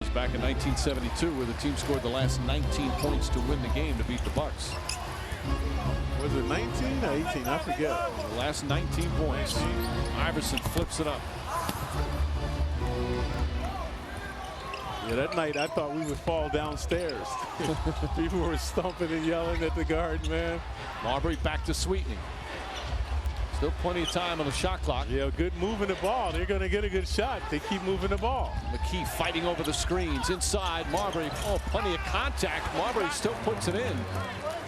was back in 1972 where the team scored the last 19 points to win the game to beat the Bucks. Was it 19 or 18? I forget. The last 19 points. Iverson flips it up. Yeah, that night I thought we would fall downstairs. People were stomping and yelling at the guard, man. Marbury back to Sweetney. Still plenty of time on the shot clock. Yeah, good moving the ball. They're going to get a good shot. They keep moving the ball. McKee fighting over the screens. Inside, Marbury. Oh, plenty of contact. Marbury still puts it in.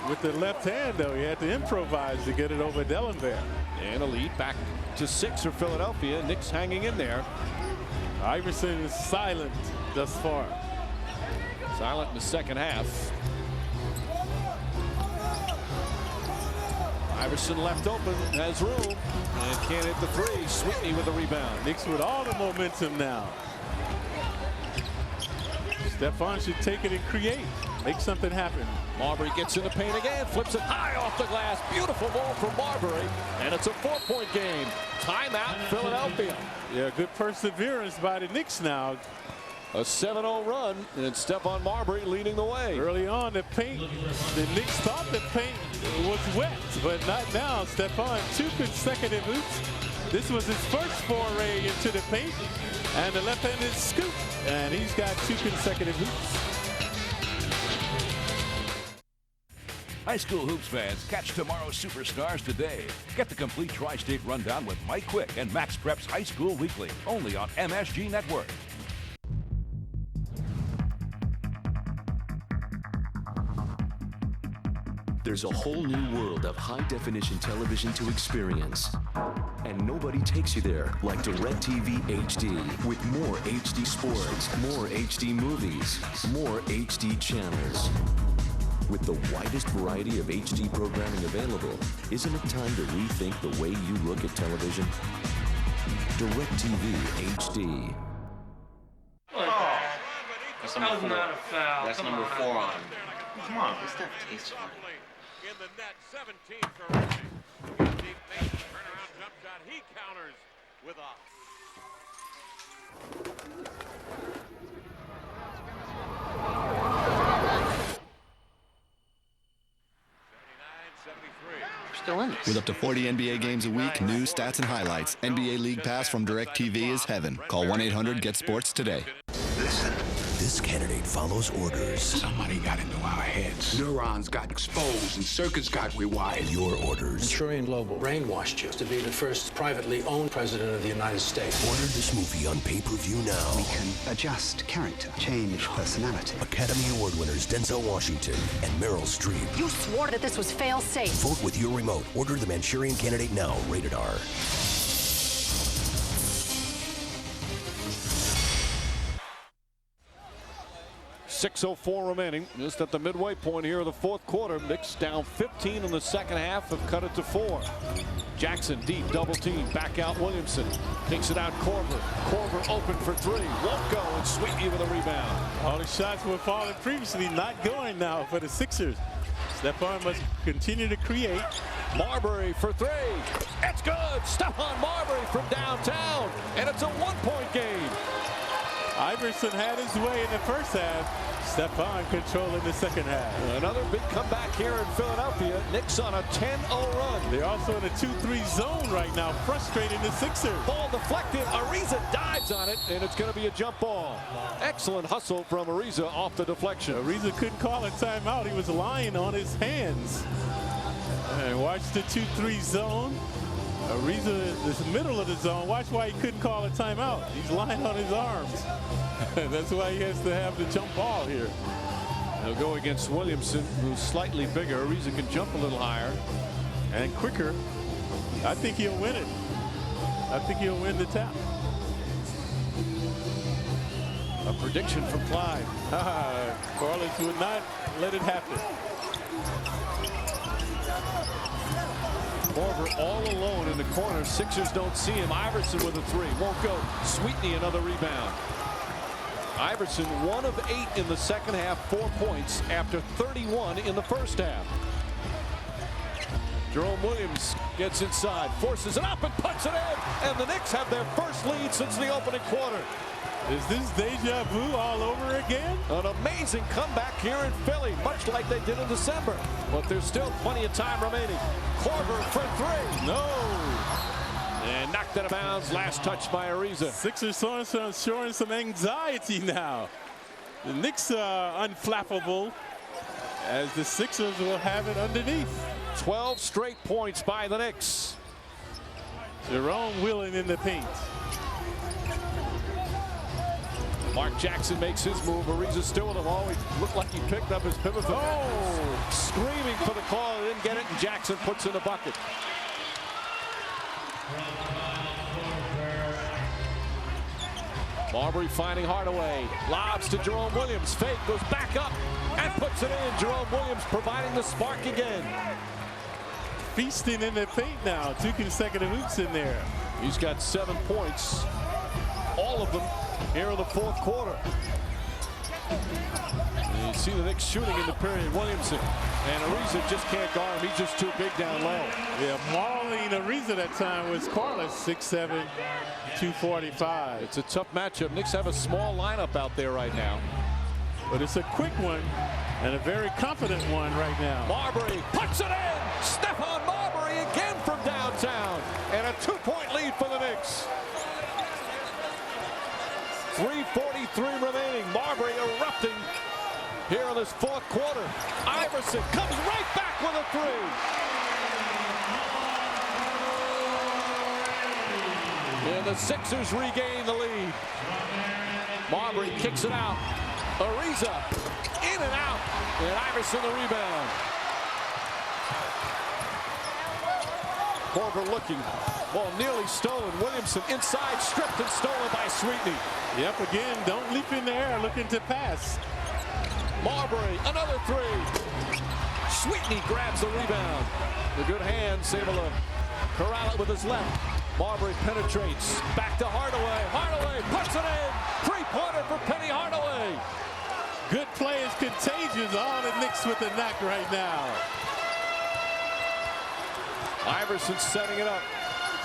With the left hand, though, he had to improvise to get it over Dellenberg. And a lead back to 6 for Philadelphia. Knicks hanging in there. Iverson is silent thus far. Silent in the second half. Iverson left open, has room, and can't hit the three. Sweetney with the rebound. Knicks with all the momentum now. Stephon should take it and create. Make something happen. Marbury gets in the paint again, flips it high off the glass. Beautiful ball from Marbury, and it's a 4-point game. Timeout, Philadelphia. Yeah, good perseverance by the Knicks now. A 7-0 run, and Stephon Marbury leading the way. Early on, the Knicks thought the paint was wet, but not now. Stephon, 2 consecutive hoops. This was his first foray into the paint, and the left-handed scoop, and he's got 2 consecutive hoops. High school hoops fans, catch tomorrow's superstars today. Get the complete Tri-State rundown with Mike Quick and Max Preps High School Weekly, only on MSG Network. There's a whole new world of high-definition television to experience. And nobody takes you there like DirecTV HD. With more HD sports, more HD movies, more HD channels. With the widest variety of HD programming available, isn't it time to rethink the way you look at television? DirecTV HD. Oh, that's number 4. Not a foul. That's Come number on. 4 on him. Come on, this stuff tastes funny. In the net, 17 for Reggie. Deep face, turnaround jump shot. He counters with a. Still in this. With up to 40 NBA games a week, news, stats, and highlights, NBA League Pass from DirecTV is heaven. Call 1-800-GET-SPORTS today. Listen. This candidate follows orders. Somebody got into our heads. Neurons got exposed and circuits got rewired. Your orders. Centurion Global brainwashed you to be the first privately owned president of the United States. Order this movie on pay-per-view now. We can adjust character, change personality. Academy Award winners Denzel Washington and Meryl Streep. You swore that this was fail-safe. Vote with your remote. Order The Manchurian Candidate now. Rated R. .604 remaining, just at the midway point here of the fourth quarter. Knicks down 15 in the second half, have cut it to 4. Jackson deep, double team, back out Williamson. Takes it out Korver. Korver open for 3, won't go, and Sweetney with a rebound. All the shots were falling previously, not going now for the Sixers. Stephon must continue to create. Marbury for 3. It's good. Stephon Marbury from downtown, and it's a 1-point game. Iverson had his way in the first half. Stephon controlling the second half. Another big comeback here in Philadelphia. Knicks on a 10-0 run. They're also in a 2-3 zone right now, frustrating the Sixers. Ball deflected. Ariza dives on it, and it's going to be a jump ball. Excellent hustle from Ariza off the deflection. Ariza couldn't call a timeout. He was lying on his hands. And watch the 2-3 zone. Ariza is the middle of the zone. Watch why he couldn't call a timeout. He's lying on his arms. That's why he has to have the jump ball here. He'll go against Williamson, who's slightly bigger. Ariza can jump a little higher and quicker. I think he'll win it. I think he'll win the tap. A prediction from Clyde. Corliss would not let it happen. Korver all alone in the corner. Sixers don't see him. Iverson with a 3. Won't go. Sweetney another rebound. Iverson 1 of 8 in the second half. 4 points after 31 in the first half. Jerome Williams gets inside, forces it up and puts it in. And the Knicks have their first lead since the opening quarter. Is this deja vu all over again? An amazing comeback here in Philly, much like they did in December. But there's still plenty of time remaining. Korver for three. No. And knocked out of bounds. Last touch by Ariza. Sixers showing some anxiety now. The Knicks are unflappable, as the Sixers will have it underneath. 12 straight points by the Knicks. Jerome Willing in the paint. Mark Jackson makes his move. Ariza still with him. Oh, he looked like he picked up his pivot. Oh, screaming for the call. Didn't get it, and Jackson puts in the bucket. Marbury finding Hardaway. Lobs to Jerome Williams. Fake goes back up and puts it in. Jerome Williams providing the spark again. Feasting in the paint now. 2 consecutive hoops in there. He's got 7 points. All of them here in the fourth quarter. And you see the Knicks shooting in the period. Williamson and Ariza just can't guard him. He's just too big down low. Yeah, Marlene Ariza that time was Carlos, 6'7", 245. It's a tough matchup. Knicks have a small lineup out there right now. But it's a quick one and a very confident one right now. Marbury puts it in. Stephon Marbury again from downtown. And a 2-point lead for the Knicks. 3:43 remaining. Marbury erupting here in this fourth quarter. Iverson comes right back with a three. And the Sixers regain the lead. Marbury kicks it out. Ariza in and out. And Iverson the rebound. Korver looking. Ball nearly stolen. Williamson inside, stripped and stolen by Sweetney. Yep, again, don't leap in the air looking to pass. Marbury, another three. Sweetney grabs the rebound. The good hands able to corral it with his left. Marbury penetrates. Back to Hardaway. Hardaway puts it in. Three-pointer for Penny Hardaway. Good play is contagious. All the Knicks with the knack right now. Iverson setting it up.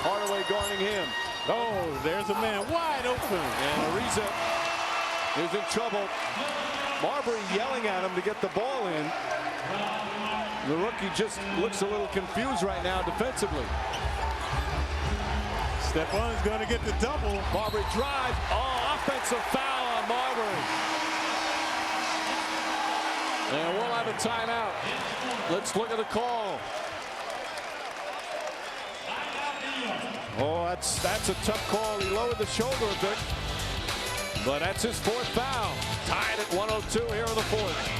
Hardaway guarding him. Oh, there's a man wide open. And Ariza is in trouble. Marbury yelling at him to get the ball in. The rookie just looks a little confused right now defensively. Stephon's going to get the double. Marbury drives. Oh, offensive foul on Marbury. And we'll have a timeout. Let's look at the call. Oh, that's a tough call. He lowered the shoulder a bit. But that's his fourth foul. Tied at 102 here in the fourth.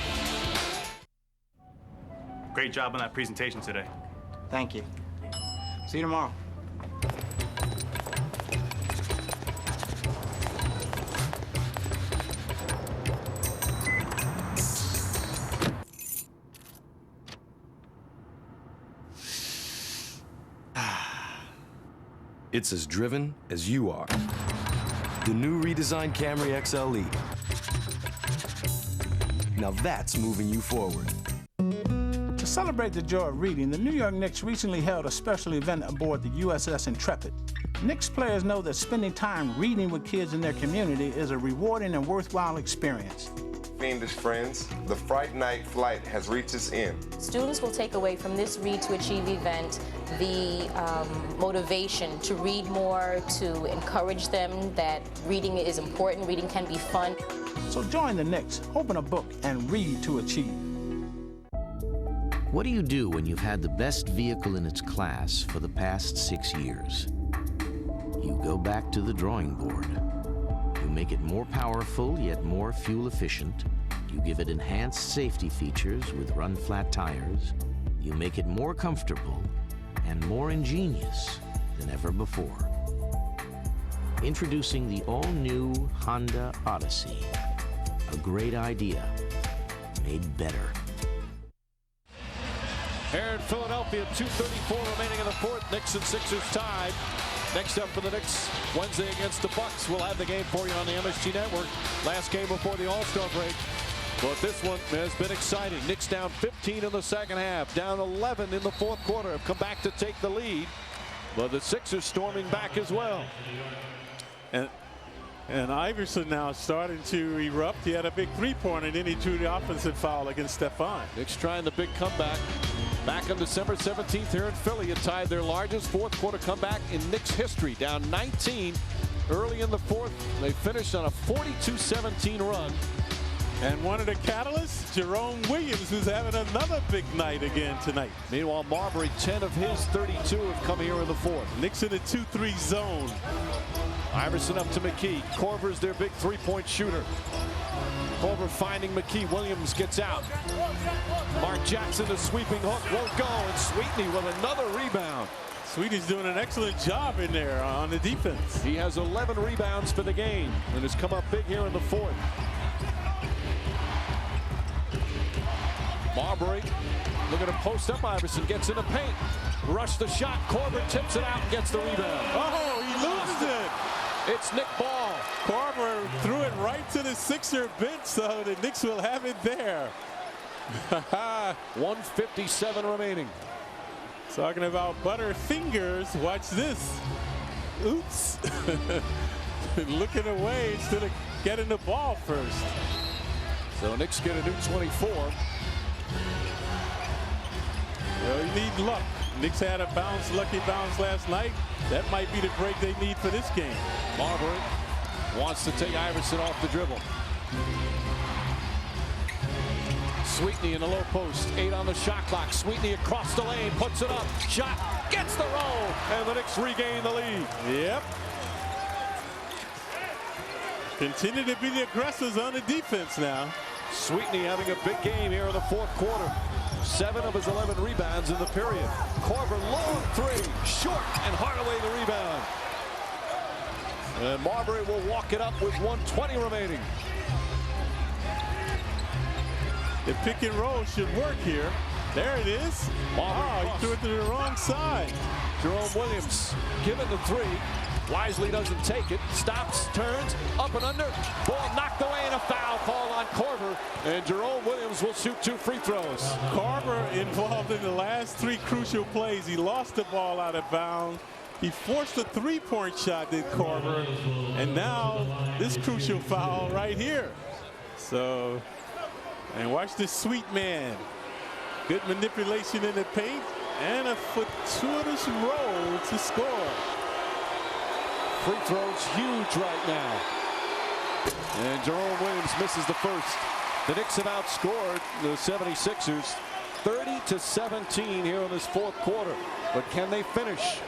Great job on that presentation today. Thank you. See you tomorrow. It's as driven as you are. The new redesigned Camry XLE. Now that's moving you forward. To celebrate the joy of reading, the New York Knicks recently held a special event aboard the USS Intrepid. Knicks players know that spending time reading with kids in their community is a rewarding and worthwhile experience. Fiendish friends, the Fright Night flight has reached its end. Students will take away from this Read to Achieve event the motivation to read more, to encourage them that reading is important, reading can be fun. So join the Knicks, open a book, and read to achieve. What do you do when you've had the best vehicle in its class for the past 6 years? You go back to the drawing board. You make it more powerful, yet more fuel efficient. You give it enhanced safety features with run-flat tires. You make it more comfortable and more ingenious than ever before. Introducing the all-new Honda Odyssey. A great idea, made better. Here in Philadelphia, 2:34 remaining in the fourth. Knicks and Sixers tied. Next up for the Knicks, Wednesday against the Bucks. We'll have the game for you on the MSG Network. Last game before the All-Star break. But this one has been exciting. Knicks down 15 in the second half, down 11 in the fourth quarter. Have come back to take the lead. But the Sixers storming back as well. And And Iverson now starting to erupt. He had a big three-pointer, and then he drew the offensive foul against Stefan. Knicks trying the big comeback. Back on December 17th here in Philly, it tied their largest fourth quarter comeback in Knicks history. Down 19 early in the fourth. They finished on a 42-17 run. And one of the catalysts, Jerome Williams, who's having another big night again tonight. Meanwhile, Marbury, 10 of his 32 have come here in the fourth. Knicks in the 2-3 zone. Iverson up to McKee. Korver's their big three-point shooter. Korver finding McKee. Williams gets out. Mark Jackson, the sweeping hook, won't go. And Sweetney with another rebound. Sweetney's doing an excellent job in there on the defense. He has 11 rebounds for the game and has come up big here in the fourth. Marbury looking to post up. Iverson gets in the paint. Rush the shot. Korver tips it out and gets the rebound. Oh, he loses it. It's Nick Ball. Korver threw it right to the Sixer bench, so the Knicks will have it there. 1:57 remaining. Talking about butter fingers. Watch this. Oops. Looking away instead of getting the ball first. So Knicks get a new 24. Well, you need luck. Knicks had a lucky bounce last night. That might be the break they need for this game. Marbury wants to take Iverson off the dribble. Sweetney in the low post. 8 on the shot clock. Sweetney across the lane. Puts it up. Shot. Gets the roll. And the Knicks regain the lead. Yep. Continue to be the aggressors on the defense now. Sweetney having a big game here in the fourth quarter. 7 of his 11 rebounds in the period. Korver long three. Short, and Hardaway the rebound. And Marbury will walk it up with 1:20 remaining. The pick and roll should work here. There it is. Marbury he threw it to the wrong side. Jerome Williams given the three. Wisely doesn't take it. Stops, turns, up and under. Ball knocked away and a foul call on Korver. And Jerome Williams will shoot 2 free throws. Korver involved in the last 3 crucial plays. He lost the ball out of bounds. He forced a 3-point shot, did Korver. And now this crucial foul right here. So, and watch this sweet man. Good manipulation in the paint and a fortuitous roll to score. Free throws huge right now. And Jerome Williams misses the first. The Knicks have outscored the 76ers 30-17 here in this fourth quarter. But can they finish?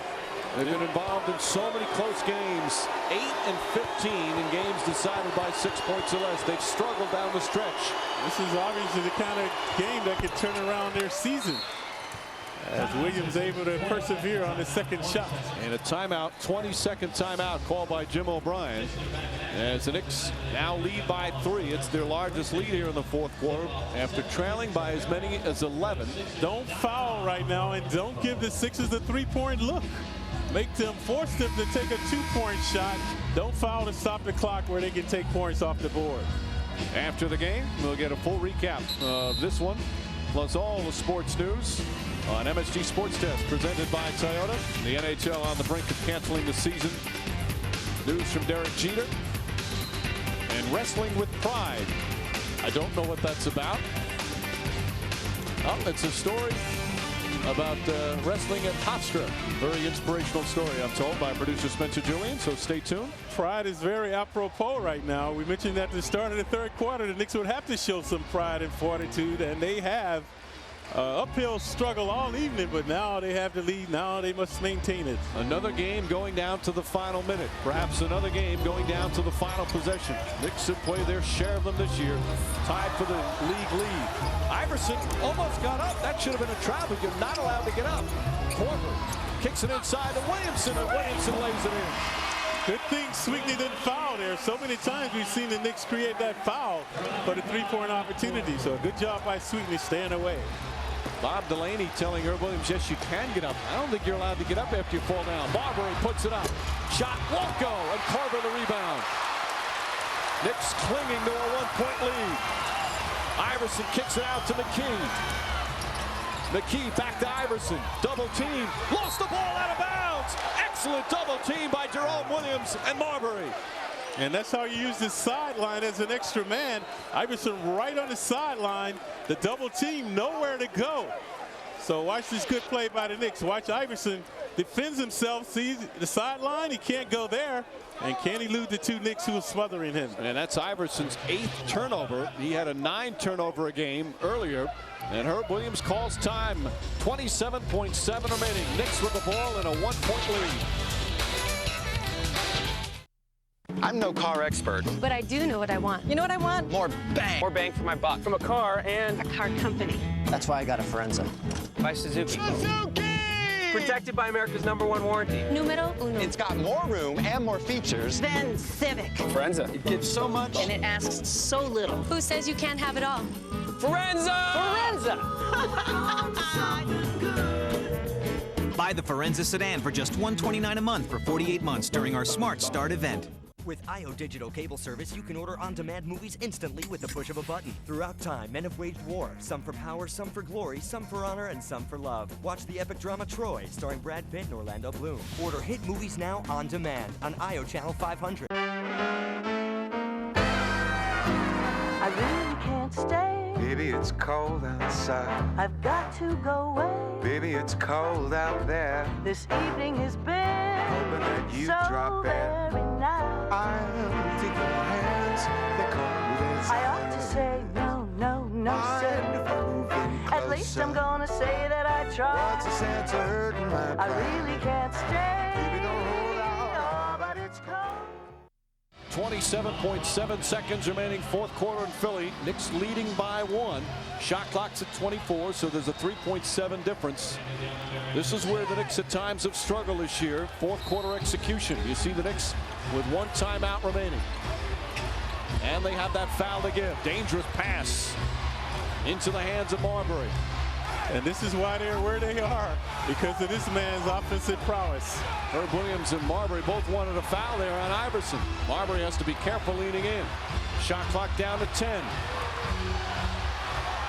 They've been involved in so many close games. 8 and 15 in games decided by 6 points or less. They've struggled down the stretch. This is obviously the kind of game that could turn around their season, as Williams able to persevere on his second shot. And a timeout, 22nd timeout called by Jim O'Brien. As the Knicks now lead by 3. It's their largest lead here in the fourth quarter after trailing by as many as 11. Don't foul right now, and don't give the Sixers a 3-point look. Force them to take a 2-point shot. Don't foul to stop the clock where they can take points off the board. After the game, we'll get a full recap of this one, plus all the sports news on MSG Sports Desk, presented by Toyota. The NHL on the brink of canceling the season. News from Derek Jeter. And wrestling with pride. I don't know what that's about. Oh, it's a story about wrestling at Hofstra. Very inspirational story, I'm told, by producer Spencer Julian, so stay tuned. Pride is very apropos right now. We mentioned at the start of the third quarter the Knicks would have to show some pride and fortitude, and they have. Uphill struggle all evening, but now they have the lead. Now they must maintain it. Another game going down to the final minute. Perhaps another game going down to the final possession. Knicks have played their share of them this year. Tied for the league lead. Iverson almost got up. That should have been a travel. You're not allowed to get up. Korver kicks it inside to Williamson, and Williamson lays it in. Good thing Sweetney didn't foul there. So many times we've seen the Knicks create that foul for the 3-point opportunity. So a good job by Sweetney staying away. Bob Delaney telling Herb Williams, yes, you can get up. I don't think you're allowed to get up after you fall down. Marbury puts it up. Shot won't go, and Korver the rebound. Knicks clinging to a 1-point lead. Iverson kicks it out to McKee. McKee back to Iverson. Double team. Lost the ball out of bounds. Excellent double team by Jerome Williams and Marbury. And that's how you use this sideline as an extra man. Iverson right on the sideline. The double team, nowhere to go. So watch this good play by the Knicks. Watch Iverson defends himself, sees the sideline. He can't go there. And can he elude the two Knicks who are smothering him? And that's Iverson's 8th turnover. He had a 9 turnover a game earlier. And Herb Williams calls time. 27.7 remaining. Knicks with the ball in a 1-point lead. I'm no car expert. But I do know what I want. You know what I want? More bang. More bang for my buck. From a car and a car company. That's why I got a Forenza. By Suzuki. Suzuki! Protected by America's #1 warranty. Numero uno. It's got more room and more features than Civic. Forenza. It gives so much. And it asks so little. Who says you can't have it all? Forenza! Buy the Forenza sedan for just $129 a month for 48 months during our Smart Start event. With IO Digital Cable Service, you can order on-demand movies instantly with the push of a button. Throughout time, men have waged war. Some for power, some for glory, some for honor, and some for love. Watch the epic drama Troy, starring Brad Pitt and Orlando Bloom. Order hit movies now on demand on IO Channel 500. I really can't stay. Baby, it's cold outside. I've got to go away. Baby, it's cold out there. This evening has been hoping that you so drop in. very nice. I'll take your hands, they're cold as I ought to say no, no, no, sir. At least I'm gonna say that I tried. What's the sense of hurting my pride? I really can't stay. Baby, don't hold out. Oh, but it's cold. 27.7 seconds remaining, 4th quarter in Philly. Knicks leading by 1. Shot clock's at 24, so there's a 3.7 difference. This is where the Knicks at times have struggled this year. 4th quarter execution. You see the Knicks with 1 timeout remaining. And they have that foul to give. Dangerous pass into the hands of Marbury. And this is why they're where they are, because of this man's offensive prowess. Herb Williams and Marbury both wanted a foul there on Iverson. Marbury has to be careful leaning in. Shot clock down to 10.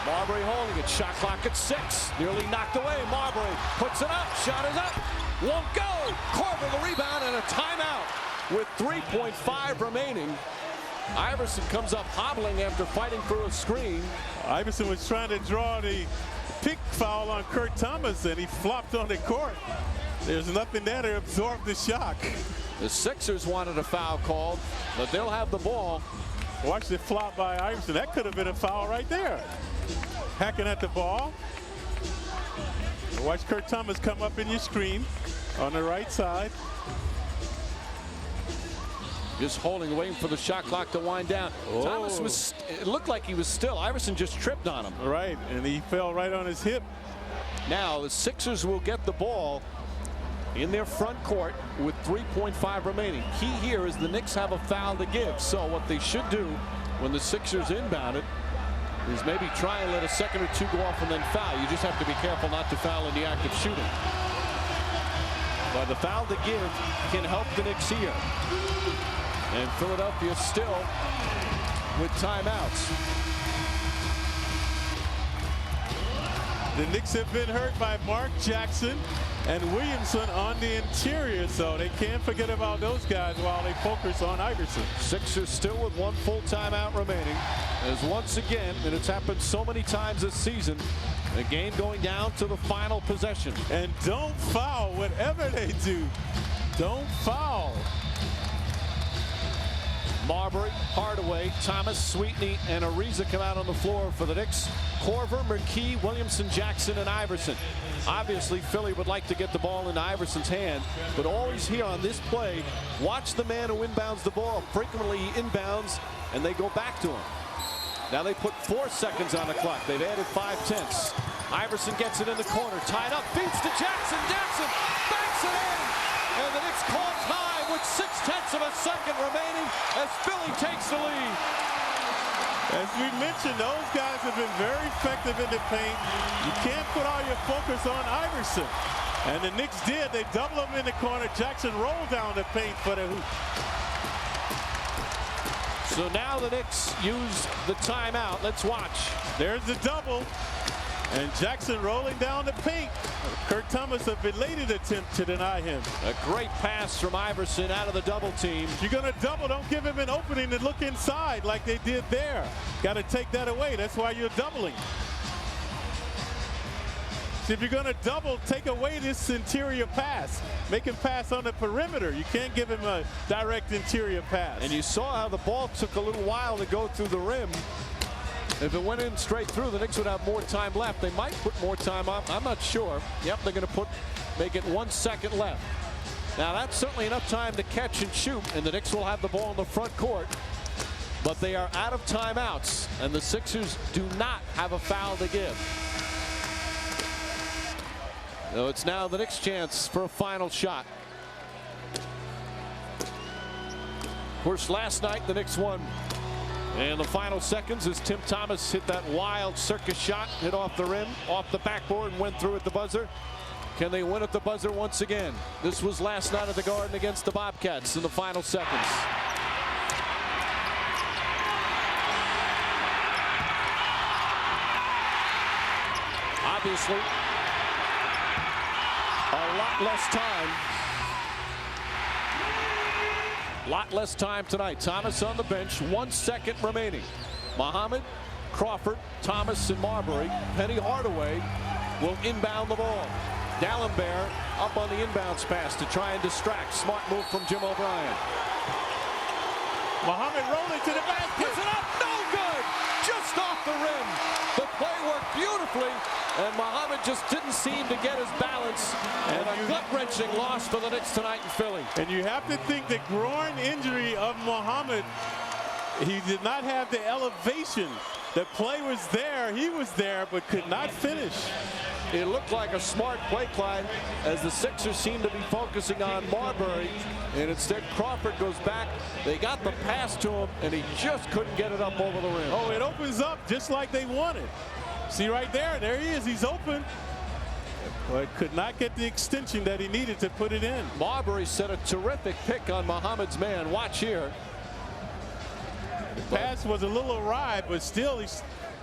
Marbury holding it. Shot clock at 6. Nearly knocked away. Marbury puts it up. Shot is up. Won't go. Korver the rebound and a timeout with 3.5 remaining. Iverson comes up hobbling after fighting through a screen. Iverson was trying to draw the pick foul on Kurt Thomas, and he flopped on the court. There's nothing there to absorb the shock. The Sixers wanted a foul called, but they'll have the ball. Watch the flop by Iverson. That could have been a foul right there. Hacking at the ball. Watch Kurt Thomas come up in your screen on the right side. Just holding, waiting for the shot clock to wind down. Oh. Thomas was, it looked like he was still. Iverson just tripped on him. Right, and he fell right on his hip. Now the Sixers will get the ball in their front court with 3.5 remaining. Key here is the Knicks have a foul to give. So what they should do when the Sixers inbound it is maybe try and let a second or two go off and then foul. You just have to be careful not to foul in the act of shooting. But the foul to give can help the Knicks here. And Philadelphia still with timeouts. The Knicks have been hurt by Mark Jackson and Williamson on the interior, so they can't forget about those guys while they focus on Iverson. Sixers still with 1 full timeout remaining. As once again, and it's happened so many times this season, the game going down to the final possession. And don't foul, whatever they do. Don't foul. Marbury, Hardaway, Thomas, Sweetney, and Ariza come out on the floor for the Knicks. Korver, McKee, Williamson, Jackson, and Iverson. Obviously, Philly would like to get the ball into Iverson's hand, but always here on this play, watch the man who inbounds the ball. Frequently he inbounds, and they go back to him. Now they put 4 seconds on the clock. They've added 5/10. Iverson gets it in the corner, tied up, feeds to Jackson. Jackson banks it in, and the Knicks call time with 6/10 of a second remaining as Philly takes the lead. As we mentioned, those guys have been very effective in the paint. You can't put all your focus on Iverson. And the Knicks did. They doubled him in the corner. Jackson rolled down the paint for the hoop. So now the Knicks use the timeout. Let's watch. There's the double. And Jackson rolling down the paint. Kurt Thomas, a belated attempt to deny him. A great pass from Iverson out of the double team. If you're going to double, don't give him an opening to look inside like they did there. Got to take that away. That's why you're doubling. So if you're going to double, take away this interior pass. Make him pass on the perimeter. You can't give him a direct interior pass. And you saw how the ball took a little while to go through the rim. If it went in straight through, the Knicks would have more time left. They might put more time up. I'm not sure. Yep, they're going to make it 1 second left. Now, that's certainly enough time to catch and shoot, and the Knicks will have the ball in the front court. But they are out of timeouts, and the Sixers do not have a foul to give. So it's now the Knicks' chance for a final shot. Of course, last night the Knicks won. And the final seconds as Tim Thomas hit that wild circus shot, hit off the rim, off the backboard, and went through at the buzzer. Can they win at the buzzer once again? This was last night at the Garden against the Bobcats in the final seconds. Obviously, a lot less time. Lot less time tonight. Thomas on the bench, 1 second remaining. Muhammad, Crawford, Thomas, and Marbury. Penny Hardaway will inbound the ball. D'Alembert up on the inbounds pass to try and distract. Smart move from Jim O'Brien. Muhammad rolling to the basket. Puts it up, no good! Just off the rim. The play worked beautifully, and Muhammad just didn't seem to get his balance. And a gut-wrenching loss for the Knicks tonight in Philly. And you have to think the groin injury of Muhammad, he did not have the elevation. The play was there, he was there, but could not finish. It looked like a smart play, Clyde, as the Sixers seemed to be focusing on Marbury, and instead Crawford goes back. They got the pass to him, and he just couldn't get it up over the rim. Oh, it opens up just like they wanted. See right there, there he is, he's open. But could not get the extension that he needed to put it in. Marbury set a terrific pick on Muhammad's man. Watch here. The pass was a little awry, but still,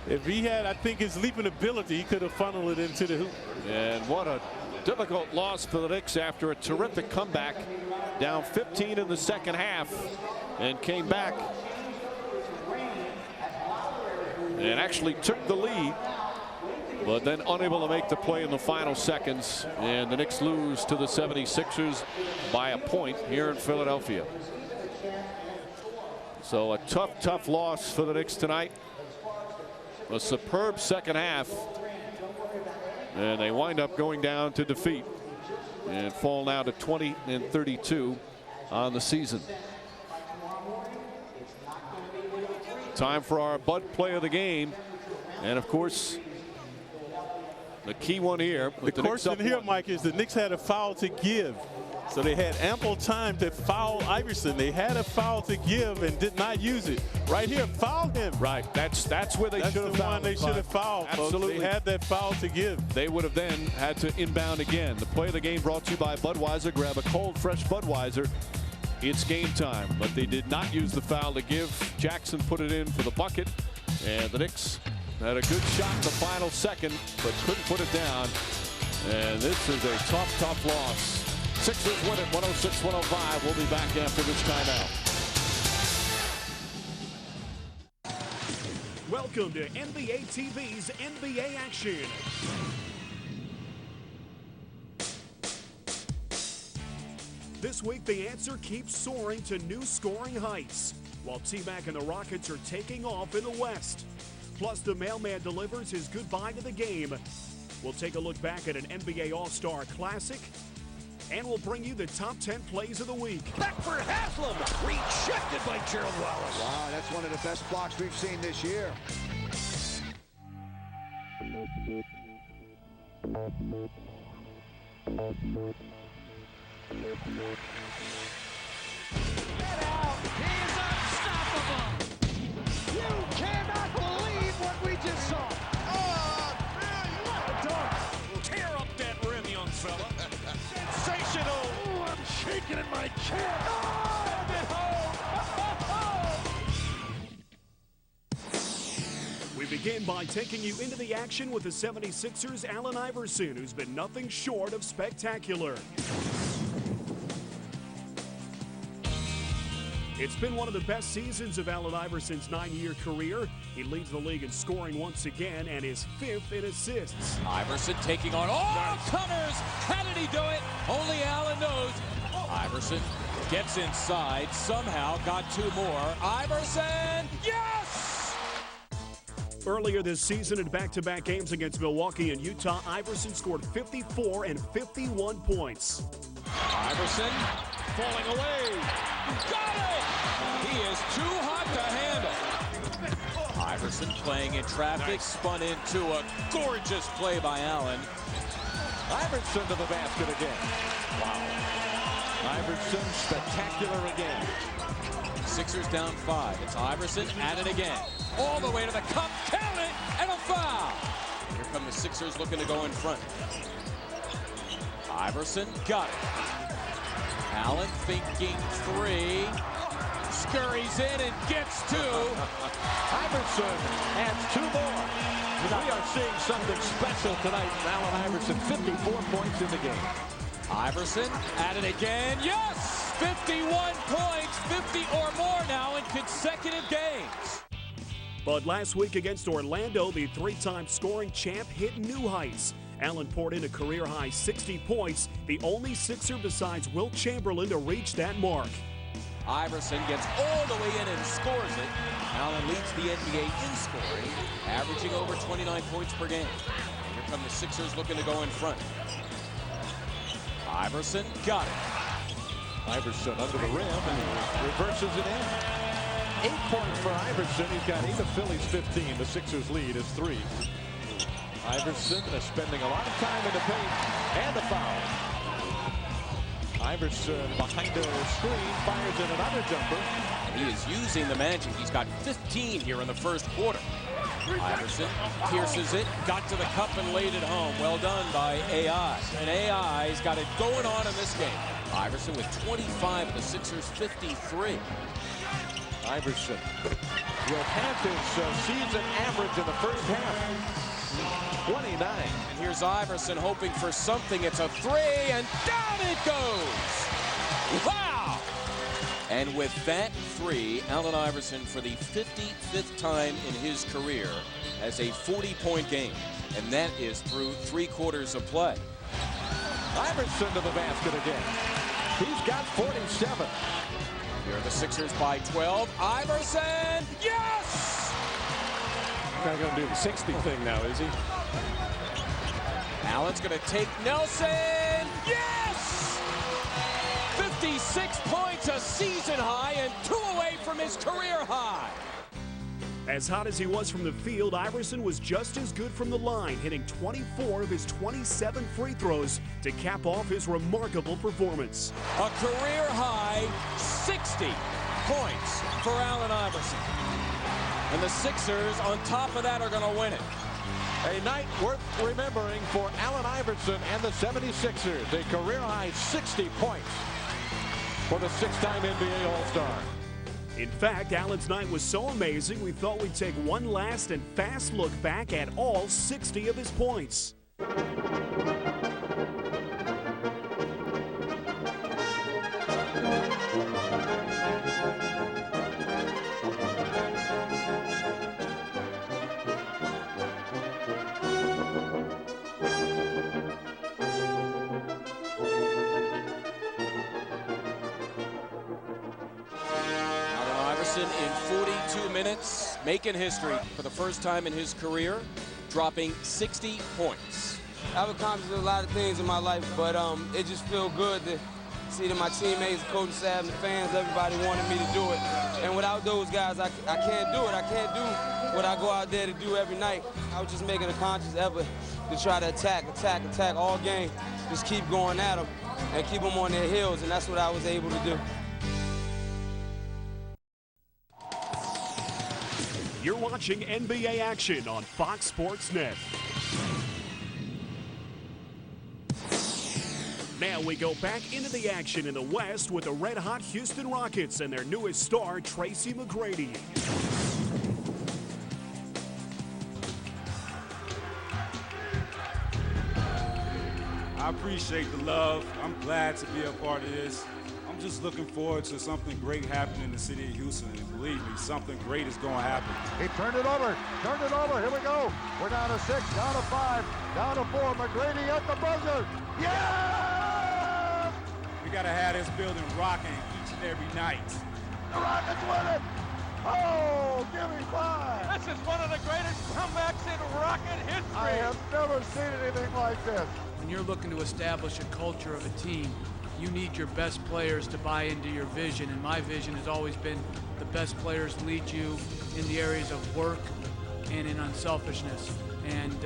if he had, I think, his leaping ability, he could have funneled it into the hoop. And what a difficult loss for the Knicks after a terrific comeback. Down 15 in the second half and came back and actually took the lead, but then unable to make the play in the final seconds. And the Knicks lose to the 76ers by a point here in Philadelphia. So a tough loss for the Knicks tonight. A superb second half, and they wind up going down to defeat and fall now to 20-32 on the season. Time for our Bud play of the game, and of course the key one here. The question here, Mike, is the Knicks had a foul to give. So they had ample time to foul Iverson. They had a foul to give and did not use it. Right here, foul him. Right, that's where they should have fouled. They should have fouled. Absolutely. Folks. They had that foul to give. They would have then had to inbound again. The play of the game brought to you by Budweiser. Grab a cold, fresh Budweiser. It's game time, but they did not use the foul to give. Jackson put it in for the bucket, and the Knicks had a good shot in the final second, but couldn't put it down. And this is a tough loss. Sixers win it 106-105. We'll be back after this timeout. Welcome to NBA TV's NBA Action. This week, the answer keeps soaring to new scoring heights, while T-Mac and the Rockets are taking off in the West. Plus, the mailman delivers his goodbye to the game. We'll take a look back at an NBA All-Star Classic, and we'll bring you the top 10 plays of the week. Back for Haslam, rejected by Gerald Wallace. Wow, that's one of the best blocks we've seen this year. Get out! He's unstoppable! You cannot believe what we just saw! Oh, man, what a dunk! Tear up that rim, young fella. Sensational! Ooh, I'm shaking in my chair! Oh, home! We begin by taking you into the action with the 76ers' Allen Iverson, who's been nothing short of spectacular. It's been one of the best seasons of Allen Iverson's 9-year career. He leads the league in scoring once again and is 5th in assists. Iverson taking on all comers. How did he do it? Only Allen knows. Iverson gets inside, somehow got 2 more. Iverson, yes! Earlier this season in back-to-back games against Milwaukee and Utah, Iverson scored 54 and 51 points. Iverson falling away. Got it! He is too hot to handle. Iverson playing in traffic, spun into a gorgeous play by Allen. Iverson to the basket again. Wow. Iverson spectacular again. Sixers down 5. It's Iverson at it again. All the way to the cup, count it, and a foul. Here come the Sixers looking to go in front. Iverson got it. Allen thinking 3. Scurries in and gets 2. Iverson adds 2 more. We are seeing something special tonight from Allen Iverson. 54 points in the game. Iverson at it again. Yes! 51 points, 50 or more now in consecutive games. But last week against Orlando, the 3-time scoring champ hit new heights. Allen poured in a career-high 60 points, the only Sixer besides Wilt Chamberlain to reach that mark. Iverson gets all the way in and scores it. Allen leads the NBA in scoring, averaging over 29 points per game. And here come the Sixers looking to go in front. Iverson got it. Iverson under the rim and reverses it in. 8 points for Iverson. He's got 8 of Philly's 15. The Sixers lead is 3. Iverson is spending a lot of time in the paint, and the foul. Iverson behind the screen fires in another jumper. He is using the magic. He's got 15 here in the first quarter. Iverson pierces it, got to the cup and laid it home. Well done by AI. And AI's got it going on in this game. Iverson with 25 of the Sixers' 53. Iverson will have his season average in the first half. 29. And here's Iverson hoping for something. It's a 3, and down it goes. Wow! And with that 3, Allen Iverson, for the 55th time in his career, has a 40-point game. And that is through 3 quarters of play. Iverson to the basket again. He's got 47. Here are the Sixers by 12. Iverson, yes! He's not going to do the 60 thing now, is he? Allen's going to take Nelson. Yes! 56 points, a season high, and 2 away from his career high. As hot as he was from the field, Iverson was just as good from the line, hitting 24 of his 27 free throws to cap off his remarkable performance. A career high 60 points for Allen Iverson. And the Sixers, on top of that, are going to win it. A night worth remembering for Allen Iverson and the 76ers. A career-high 60 points for the 6-time NBA All-Star. In fact, Allen's night was so amazing, we thought we'd take one last and fast look back at all 60 of his points. In 42 minutes, making history for the first time in his career, dropping 60 points. I've accomplished a lot of things in my life, but it just feels good to see that my teammates, the coaching staff, and the fans, everybody wanted me to do it. And without those guys, I can't do it. I can't do what I go out there to do every night. I was just making a conscious effort to try to attack all game. Just keep going at them and keep them on their heels, and that's what I was able to do. You're watching NBA action on Fox Sports Net. Now we go back into the action in the West with the red-hot Houston Rockets and their newest star, Tracy McGrady. I appreciate the love. I'm glad to be a part of this. I'm just looking forward to something great happening in the city of Houston. And believe me, something great is going to happen. He turned it over. Here we go. We're down to 6, down to 5, down to 4. McGrady at the buzzer. Yeah! We got to have this building rocking each and every night. The Rockets win it. Oh, give me 5. This is one of the greatest comebacks in Rocket history. I have never seen anything like this. When you're looking to establish a culture of a team, you need your best players to buy into your vision, and my vision has always been the best players lead you in the areas of work and in unselfishness, and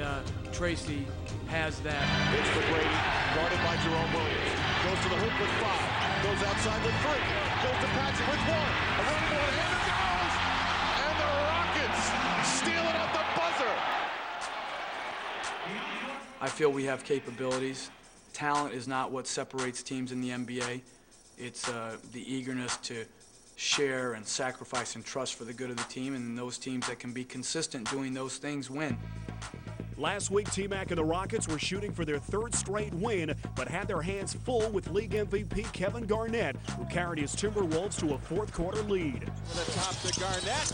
Tracy has that. It's McGrady, guarded by Jerome Williams. Goes to the hoop with 5, goes outside with 3, goes to Patrick with 1. Around the one, and it goes! And the Rockets steal it at the buzzer! I feel we have capabilities. Talent is not what separates teams in the NBA. It's the eagerness to share and sacrifice and trust for the good of the team, and those teams that can be consistent doing those things win. Last week, T-Mac and the Rockets were shooting for their 3rd straight win, but had their hands full with league MVP Kevin Garnett, who carried his Timberwolves to a 4th quarter lead. To the top to Garnett.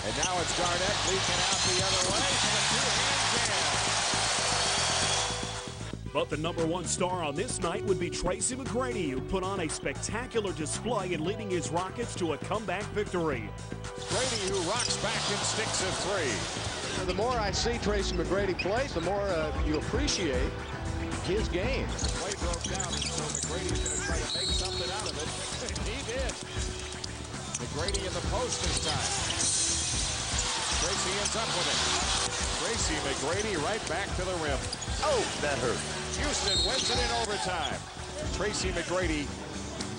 And now it's Garnett leaking out the other way for the two-hand jam. But the #1 star on this night would be Tracy McGrady, who put on a spectacular display in leading his Rockets to a comeback victory. Grady, who rocks back and sticks a 3. The more I see Tracy McGrady play, the more you appreciate his game. The play broke down, and so McGrady's going to try to make something out of it. He did. McGrady in the post this time. Tracy ends up with it. Tracy McGrady right back to the rim. Oh, that hurt. Houston wins it in overtime. Tracy McGrady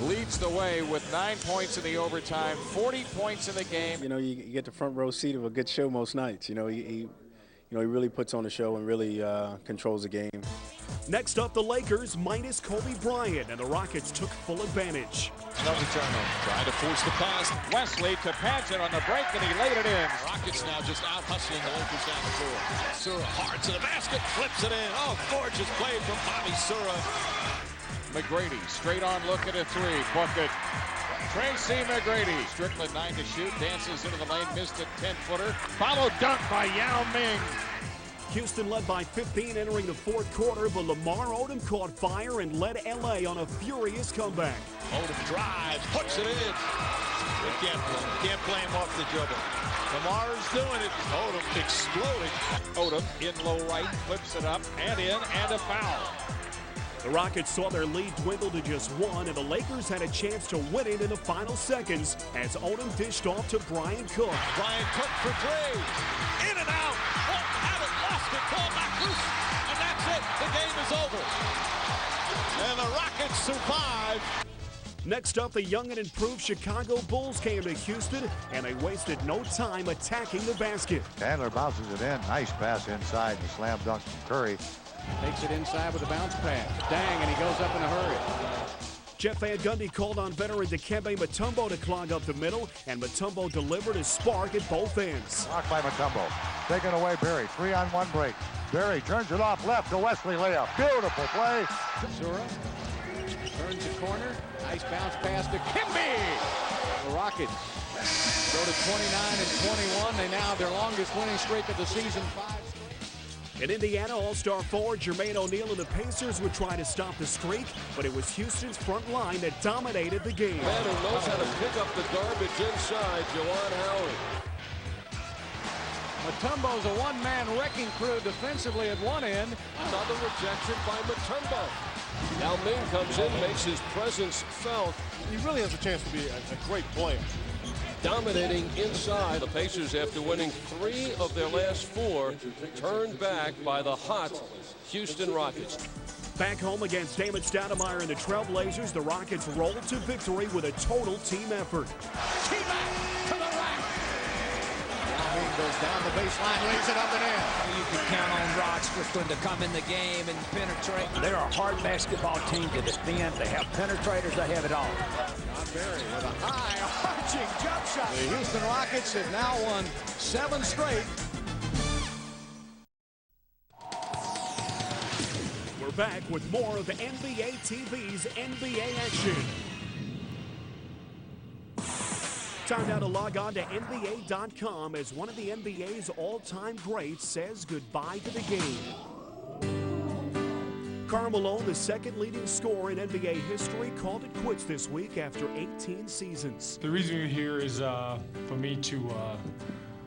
leads the way with 9 points in the overtime, 40 points in the game. You know, you get the front row seat of a good show most nights. You know, he really puts on a show and really controls the game. Next up, the Lakers minus Kobe Bryant, and the Rockets took full advantage. Lovely turnover. Trying to force the pass. Wesley to Paget on the break, and he laid it in. Rockets now just out hustling the Lakers down the floor. Sura hard to the basket, flips it in. Oh, gorgeous play from Bobby Sura. McGrady, straight on look at a 3. Bucket. Tracy McGrady. Strickland 9 to shoot. Dances into the lane. Missed a 10-footer. Follow dunk by Yao Ming. Houston led by 15 entering the 4th quarter, but Lamar Odom caught fire and led L.A. on a furious comeback. Odom drives, puts it in. They can't play him off the dribble. Lamar's doing it. Odom exploding. Odom in low right, flips it up and in, and a foul. The Rockets saw their lead dwindle to just 1, and the Lakers had a chance to win it in the final seconds as Odom dished off to Brian Cook. Brian Cook for 3. In and out. Won't have it. Lost it. Ball back loose. And that's it. The game is over. And the Rockets survive. Next up, the young and improved Chicago Bulls came to Houston, and they wasted no time attacking the basket. Chandler bounces it in. Nice pass inside. The slam dunk from Curry. Takes it inside with a bounce pass. Dang, and he goes up in a hurry. Jeff Van Gundy called on veteran Dikembe Mutombo to clog up the middle, and Mutombo delivered a spark at both ends. Blocked by Mutombo. Taken away Berry. 3-on-1 break. Berry turns it off left to Wesley layup. Beautiful play. Sura turns the corner. Nice bounce pass to Kimby. The Rockets go to 29 and 21. They now have their longest winning streak of the season. 5. In Indiana, all-star forward Jermaine O'Neal and the Pacers would try to stop the streak, but it was Houston's front line that dominated the game. Man who knows how to pick up the garbage inside, Juwan Howard. Mutombo's a one-man wrecking crew defensively at one end. Another rejection by Mutombo. Yao Ming comes in, makes his presence felt. He really has a chance to be a great player. Dominating inside. The Pacers, after winning 3 of their last 4, turned back by the hot Houston Rockets. Back home against Damon Stoudemire and the Trailblazers, the Rockets rolled to victory with a total team effort. T-Mac to the rack. Goes down the baseline, lays it up and in. You can count on Rod Strickland to come in the game and penetrate. They're a hard basketball team to defend. They have penetrators. They have it all. John Berry with a high arching jump shot. The Houston Rockets have now won 7 straight. back with more of NBA TV's NBA action. Time now to log on to NBA.com as one of the NBA's all-time greats says goodbye to the game. Karl Malone, the second leading scorer in NBA history, called it quits this week after 18 seasons. The reason you're here is for me to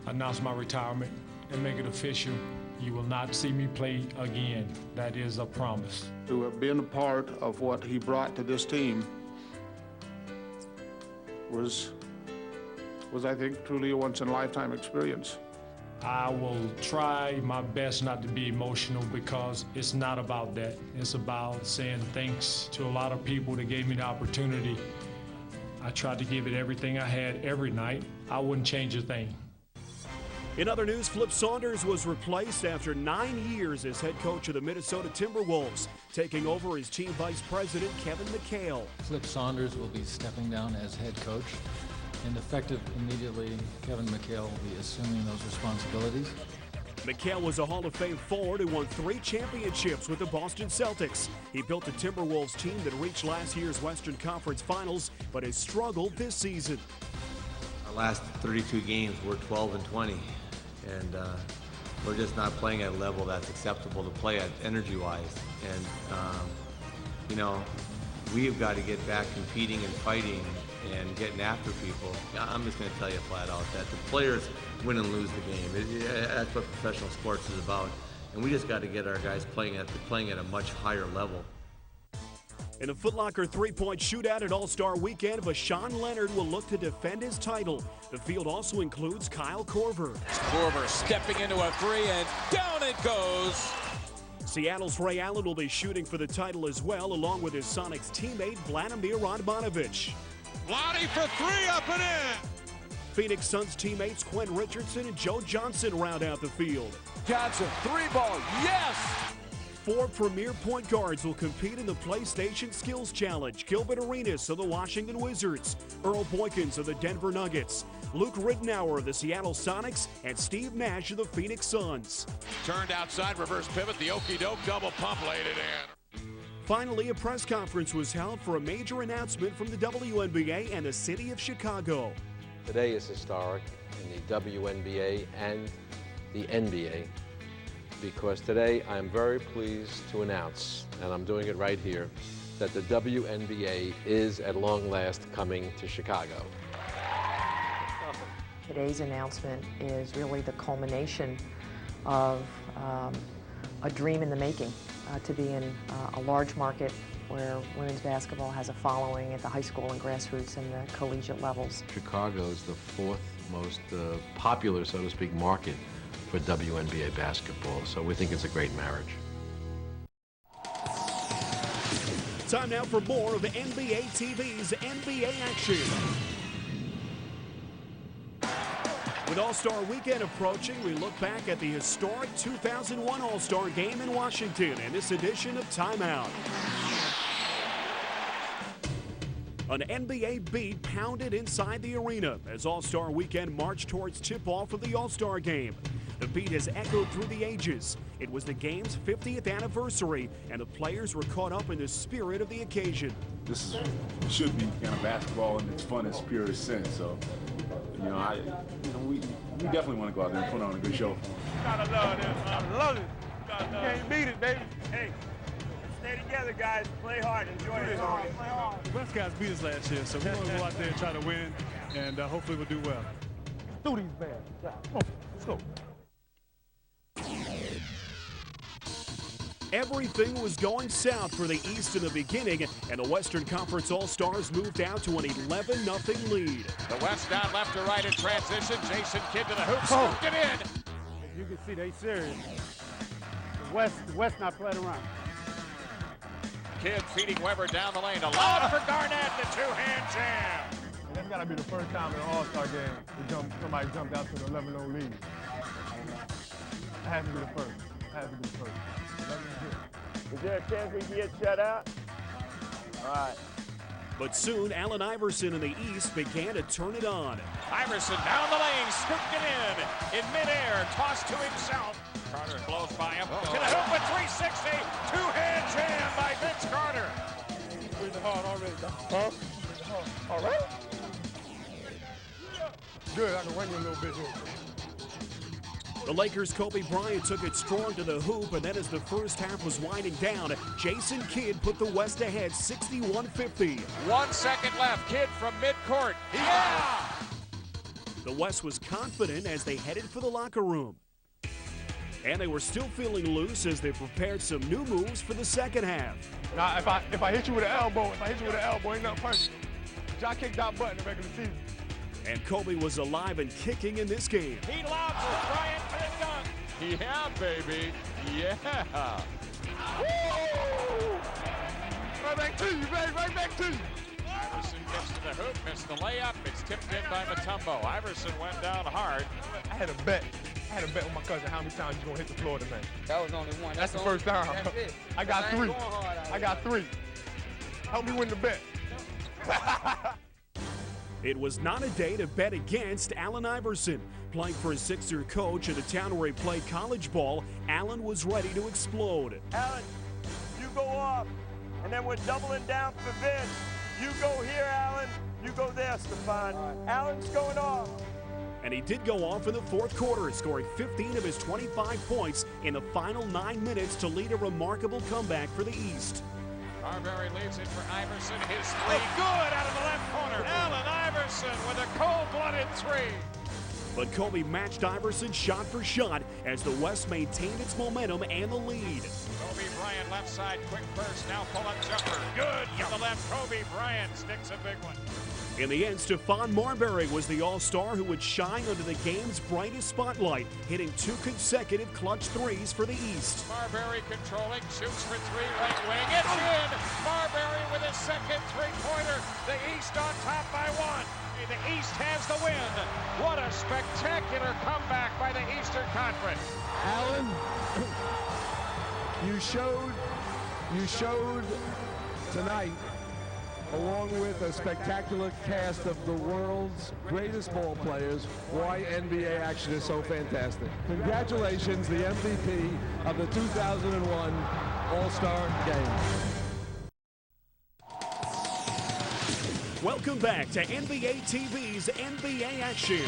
announce my retirement and make it official. You will not see me play again. That is a promise. To have been a part of what he brought to this team was I think, truly a once-in-a-lifetime experience. I will try my best not to be emotional because it's not about that. It's about saying thanks to a lot of people that gave me the opportunity. I tried to give it everything I had every night. I wouldn't change a thing. In other news, Flip Saunders was replaced after 9 years as head coach of the Minnesota Timberwolves, taking over as team vice president Kevin McHale. Flip Saunders will be stepping down as head coach, and effective immediately, Kevin McHale will be assuming those responsibilities. McHale was a Hall of Fame forward who won 3 championships with the Boston Celtics. He built a Timberwolves team that reached last year's Western Conference Finals, but has struggled this season. Our last 32 games, we're 12-20, and we're just not playing at a level that's acceptable to play at energy-wise. And, you know, we've got to get back competing and fighting and getting after people. I'm just going to tell you flat out that the players win and lose the game. That's what professional sports is about. And we just got to get our guys playing at a much higher level. In a Foot Locker three-point shootout at All-Star Weekend, Vashawn Leonard will look to defend his title. The field also includes Kyle Korver. Korver stepping into a three, and down it goes. Seattle's Ray Allen will be shooting for the title as well, along with his Sonics teammate Vladimir Radmanovic. Lottie for 3, up and in. Phoenix Suns teammates Quinn Richardson and Joe Johnson round out the field. Johnson, 3-ball, yes! 4 premier point guards will compete in the PlayStation Skills Challenge. Gilbert Arenas of the Washington Wizards, Earl Boykins of the Denver Nuggets, Luke Rittenauer of the Seattle Sonics, and Steve Nash of the Phoenix Suns. Turned outside, reverse pivot, the okey-doke double pump laid it in. Finally, a press conference was held for a major announcement from the WNBA and the city of Chicago. Today is historic in the WNBA and the NBA because today I'm very pleased to announce, and I'm doing it right here, that the WNBA is at long last coming to Chicago. Today's announcement is really the culmination of a dream in the making, to be in a large market where women's basketball has a following at the high school and grassroots and the collegiate levels. Chicago is the 4th most popular, so to speak, market for WNBA basketball, so we think it's a great marriage. Time now for more of NBA TV's NBA action. With All-Star Weekend approaching, we look back at the historic 2001 All-Star Game in Washington in this edition of Timeout. An NBA beat pounded inside the arena as All-Star Weekend marched towards tip-off of the All-Star Game. The beat has echoed through the ages. It was the game's 50th anniversary, and the players were caught up in the spirit of the occasion. This should be kind of basketball in its funnest, purest sense. So, we definitely want to go out there and put on a good show. Gotta love this. I love it. Can't beat it, baby. Hey, stay together, guys. Play hard. Enjoy it. Play hard. The West guys beat us last year, so we're going to go out there and try to win, and hopefully we'll do well. Do these bad. Yeah. Come on, let's go. Everything was going south for the East in the beginning, and the Western Conference All-Stars moved out to an 11-0 lead. The West down left to right in transition. Jason Kidd to the hoop, scooped it in. You can see they serious. The West not playing around. Kidd feeding Weber down the lane. A lob for Garnett, the two-hand jam. And that's got to be the first time in an All-Star game somebody jumped out to the 11-0 lead. That has to be the first. Has to be the first. Is there a chance we can get shut out? All right. But soon, Allen Iverson in the East began to turn it on. Iverson down the lane, scooped it in midair, tossed to himself. Carter blows by him, to the hoop with 360, two-hand jam by Vince Carter. Really hard already, huh? All right. Good, I can run you a little bit here. The Lakers' Kobe Bryant took it strong to the hoop, and then as the first half was winding down, Jason Kidd put the West ahead 61-50. 1 second left, Kidd from midcourt. Yeah! The West was confident as they headed for the locker room. And they were still feeling loose as they prepared some new moves for the second half. Now, if I hit you with an elbow, ain't nothing perfect. Jaw kicked out butt in the regular season. And Kobe was alive and kicking in this game. He lobs it, Bryant for the dunk. Yeah, baby, yeah. Woo! Right back to you, baby, right back to you. Iverson gets to the hoop, missed the layup. It's tipped in by Mutombo. Iverson went down hard. I had a bet with my cousin how many times you gonna hit the floor tonight. That was only one. That's the first time. That's it. I got three. I got three. Help me win the bet. It was not a day to bet against Allen Iverson. Playing for a six-year coach in a town where he played college ball, Allen was ready to explode. Allen, you go off, and then we're doubling down for Vince. You go here, Allen. You go there, Stefan. Allen's going off. And he did go off in the fourth quarter, scoring 15 of his 25 points in the final 9 minutes to lead a remarkable comeback for the East. Marbury leaves it for Iverson. His three, good out of the left corner. Allen Iverson with a cold-blooded three. But Kobe matched Iverson shot for shot as the West maintained its momentum and the lead. Kobe Bryant left side, quick burst, now pull-up jumper. Good from the left. Kobe Bryant sticks a big one. In the end, Stephon Marbury was the all-star who would shine under the game's brightest spotlight, hitting 2 consecutive clutch threes for the East. Marbury controlling, shoots for three, right wing. It's in! Marbury with his second three-pointer. The East on top by 1. The East has the win. What a spectacular comeback by the Eastern Conference. Allen, you showed tonight, along with a spectacular cast of the world's greatest ball players, why NBA action is so fantastic. Congratulations, the MVP of the 2001 All-Star Game. Welcome back to NBA TV's NBA Action.